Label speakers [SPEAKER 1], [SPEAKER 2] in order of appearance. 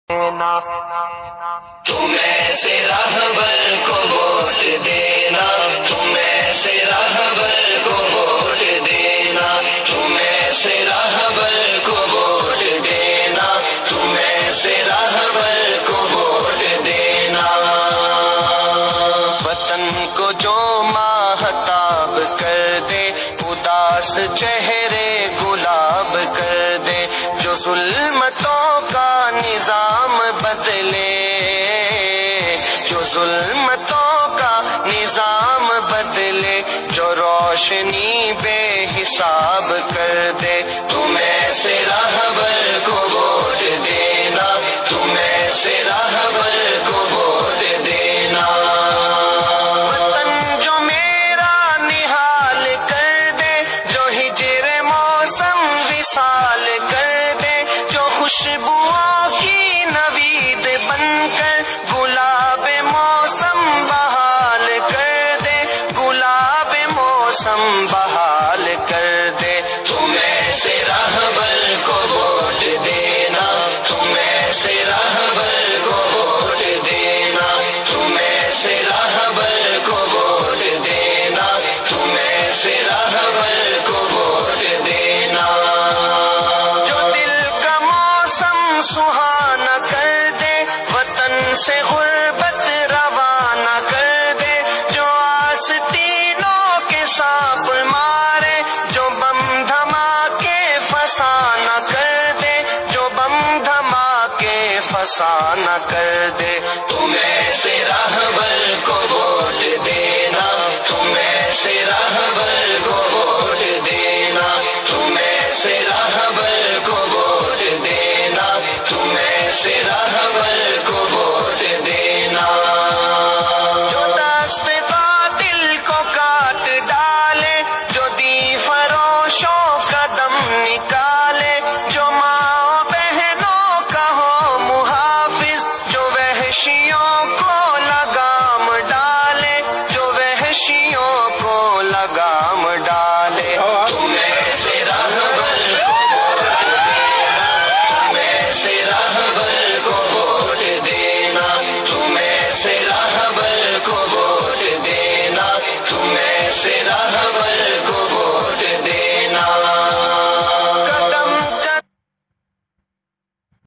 [SPEAKER 1] تم ایسے رہبر کو ووٹ دینا، تم ایسے رہبر کو ووٹ دینا، تم ایسے رہبر کو ووٹ دینا، تم ایسے رہبر کو ووٹ دینا۔ وطن کو جو ماہتاب کر دے، اداس چہرے گلاب کر دے، جو ظلمتوں کا نظام بدلے، جو ظلمتوں کا نظام بدلے، جو روشنی بے حساب کر دے، تم ایسے رہبر کو ووٹ دینا، تم ایسے رہبر کو ووٹ دینا۔ وطن جو میرا نہال کر دے، جو ہجر موسم وصال کر دے، جو خوشبوؤں کی نوید بن کر گلاب موسم بحال کر دے، گلاب موسم بحال کر دے، تم ایسے رہبر کو ووٹ دینا، تم ایسے رہبر کو ووٹ دینا، تم ایسے رہبر کو ووٹ دینا، تم ایسے رہبر کو ووٹ دینا۔ جو دل کا موسم سہانا کر دے، وطن سے غربت روانہ کر دے، جو آستینوں کے سانپ مارے، جو بم دھماکے فسانہ کر دے، جو بم دھماکے فسانہ کر دے، تم ایسے رہبر کو ووٹ دینا، تم ایسے رہبر کو ووٹ دینا، تم ایسے رہبر کو ووٹ دینا، تم ایسے رہبر کو ووٹ دینا۔ جو دست قاتل کو کاٹ ڈالے، جو دی فروشوں کا دم نکالے، جو ماں بہنوں کا ہو محافظ، جو وحشیوں کو لگام ڈالے، جو وحشیوں کو لگام